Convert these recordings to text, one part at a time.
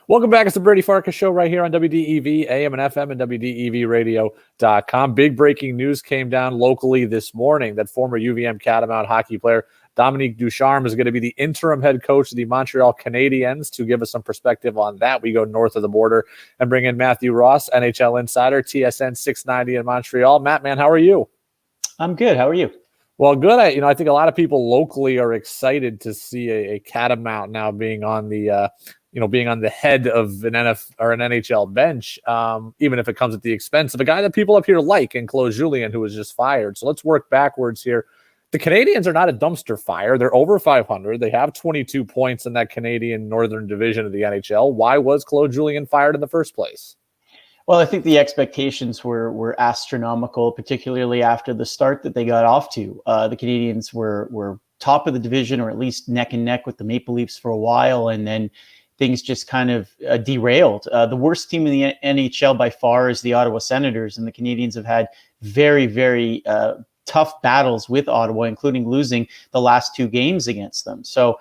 Welcome back. It's the Brady Farkas Show right here on WDEV, AM and FM, and WDEVradio.com. Big breaking news came down locally this morning that former UVM Catamount hockey player Dominique Ducharme is going to be the interim head coach of the Montreal Canadiens. To give us some perspective on that, we go north of the border and bring in Matthew Ross, NHL insider, TSN 690 in Montreal. Matt, man, how are you? I'm good. How are you? Well, good. I think a lot of people locally are excited to see a Catamount now being on the being on the head of an NFL or an NHL bench, even if it comes at the expense of a guy that people up here like in Claude Julien, who was just fired. So let's work backwards here. The Canadiens are not a dumpster fire. They're over 500. They have 22 points in that Canadian Northern Division of the NHL. Why was Claude Julien fired in the first place? Well, I think the expectations were astronomical, particularly after the start that they got off to. The Canadiens were top of the division, or at least neck and neck with the Maple Leafs for a while, and then things just kind of derailed. The worst team in the NHL by far is the Ottawa Senators, and the Canadiens have had very, very tough battles with Ottawa, including losing the last two games against them. So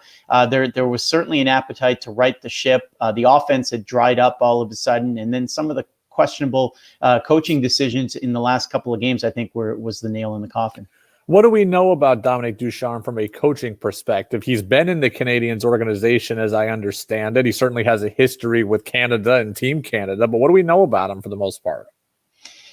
there was certainly an appetite to right the ship. The offense had dried up all of a sudden, and then some of the questionable coaching decisions in the last couple of games, I think, was the nail in the coffin. What do we know about Dominique Ducharme from a coaching perspective? He's been in the Canadiens organization, as I understand it. He certainly has a history with Canada and Team Canada, but what do we know about him for the most part?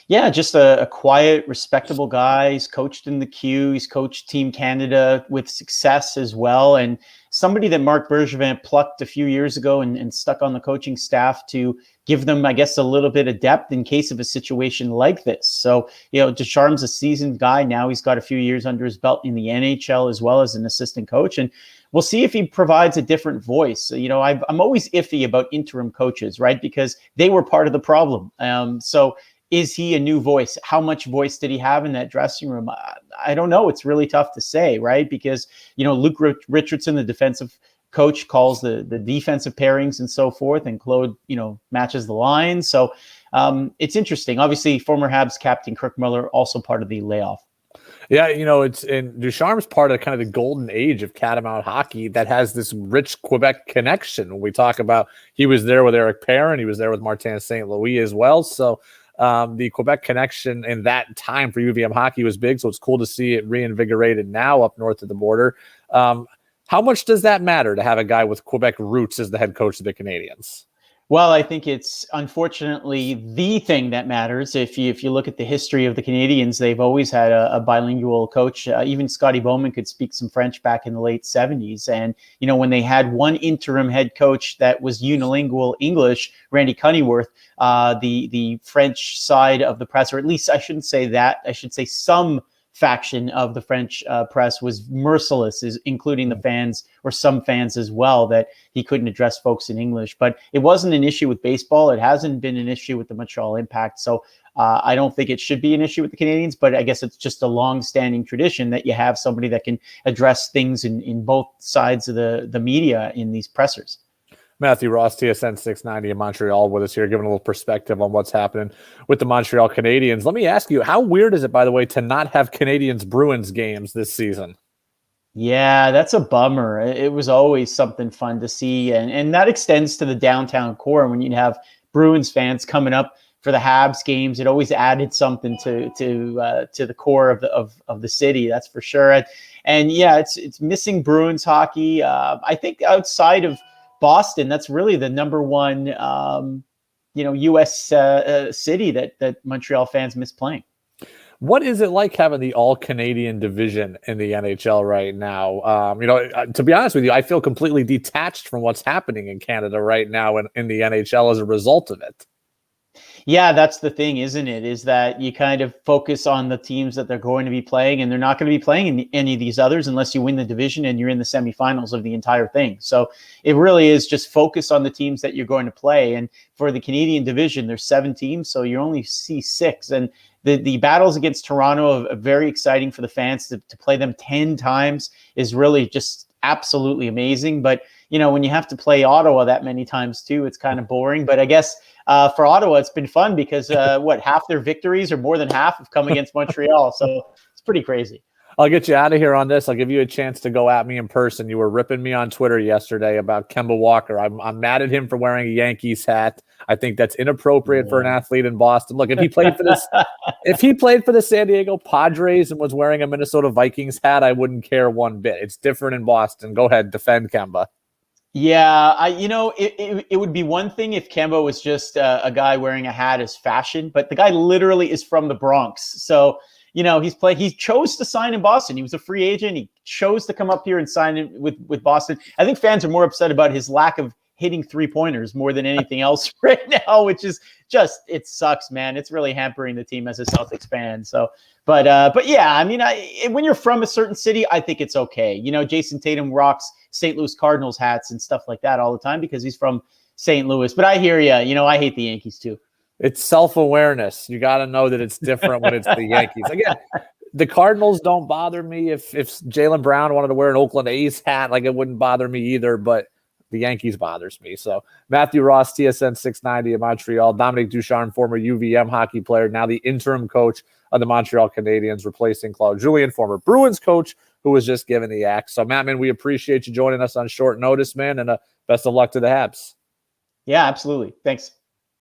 Yeah, just a quiet, respectable guy. He's coached in the Q. He's coached Team Canada with success as well. And somebody that Marc Bergevin plucked a few years ago and stuck on the coaching staff to give them, I guess, a little bit of depth in case of a situation like this. So, Ducharme's a seasoned guy. Now he's got a few years under his belt in the NHL as well as an assistant coach. And we'll see if he provides a different voice. I'm always iffy about interim coaches, right? Because they were part of the problem. So is he a new voice? How much voice did he have in that dressing room? I don't know. It's really tough to say, right? Because, Luke Richardson, the defensive coach, calls the defensive pairings and so forth, and Claude, matches the lines. So it's interesting. Obviously, former Habs captain Kirk Muller, also part of the layoff. Yeah, it's in Ducharme's part of kind of the golden age of Catamount hockey that has this rich Quebec connection. When we talk about, he was there with Eric Perrin, he was there with Martin St. Louis as well. So the Quebec connection in that time for UVM hockey was big, so it's cool to see it reinvigorated now up north of the border. How much does that matter to have a guy with Quebec roots as the head coach of the Canadiens? Well, I think it's unfortunately the thing that matters. If you look at the history of the Canadiens, they've always had a bilingual coach. Even Scotty Bowman could speak some French back in the late 70s. And, when they had one interim head coach that was unilingual English, Randy Cunneyworth, the French side of the press, or at least I shouldn't say that, I should say some faction of the French press was merciless, including the fans, or some fans as well, that he couldn't address folks in English. But it wasn't an issue with baseball. It hasn't been an issue with the Montreal Impact. So I don't think it should be an issue with the Canadiens, but I guess it's just a long-standing tradition that you have somebody that can address things in both sides of the media in these pressers. Matthew Ross, TSN 690 in Montreal, with us here, giving a little perspective on what's happening with the Montreal Canadiens. Let me ask you, how weird is it, by the way, to not have Canadiens-Bruins games this season? Yeah, that's a bummer. It was always something fun to see, and that extends to the downtown core. When you have Bruins fans coming up for the Habs games, it always added something to the core of the city. That's for sure. And yeah, it's missing Bruins hockey. I think outside of Boston, that's really the number one, U.S. city that Montreal fans miss playing. What is it like having the all-Canadian division in the NHL right now? To be honest with you, I feel completely detached from what's happening in Canada right now in the NHL as a result of it. Yeah, that's the thing, isn't it? Is that you kind of focus on the teams that they're going to be playing, and they're not going to be playing in any of these others unless you win the division and you're in the semifinals of the entire thing. So it really is just focus on the teams that you're going to play. And for the Canadian division, there's 7 teams, so you only see 6. And the battles against Toronto are very exciting for the fans. To play them 10 times is really just absolutely amazing. But, when you have to play Ottawa that many times too, it's kind of boring. But I guess for Ottawa, it's been fun because half their victories, or more than half, have come against Montreal. So it's pretty crazy. I'll get you out of here on this. I'll give you a chance to go at me in person. You were ripping me on Twitter yesterday about Kemba Walker. I'm mad at him for wearing a Yankees hat. I think that's inappropriate for an athlete in Boston. Look, if he played for this, if he played for the San Diego Padres and was wearing a Minnesota Vikings hat, I wouldn't care one bit. It's different in Boston. Go ahead, defend Kemba. Yeah, it would be one thing if Kemba was just a guy wearing a hat as fashion, but the guy literally is from the Bronx. So, he chose to sign in Boston. He was a free agent. He chose to come up here and sign in with Boston. I think fans are more upset about his lack of hitting 3-pointers more than anything else right now, which is just, it sucks, man. It's really hampering the team as a Celtics fan. So, but yeah, I mean, when you're from a certain city, I think it's okay. Jason Tatum rocks St. Louis Cardinals hats and stuff like that all the time because he's from St. Louis. But I hear you. I hate the Yankees too. It's self-awareness. You got to know that it's different when it's the Yankees. Again, the Cardinals don't bother me. If Jaylen Brown wanted to wear an Oakland A's hat, like, it wouldn't bother me either. But the Yankees bothers me. So Matthew Ross, TSN 690 of Montreal. Dominique Ducharme, former UVM hockey player, now the interim coach of the Montreal Canadiens, replacing Claude Julien, former Bruins coach, who was just given the axe. So, Matt, man, we appreciate you joining us on short notice, man, and best of luck to the Habs. Yeah, absolutely. Thanks.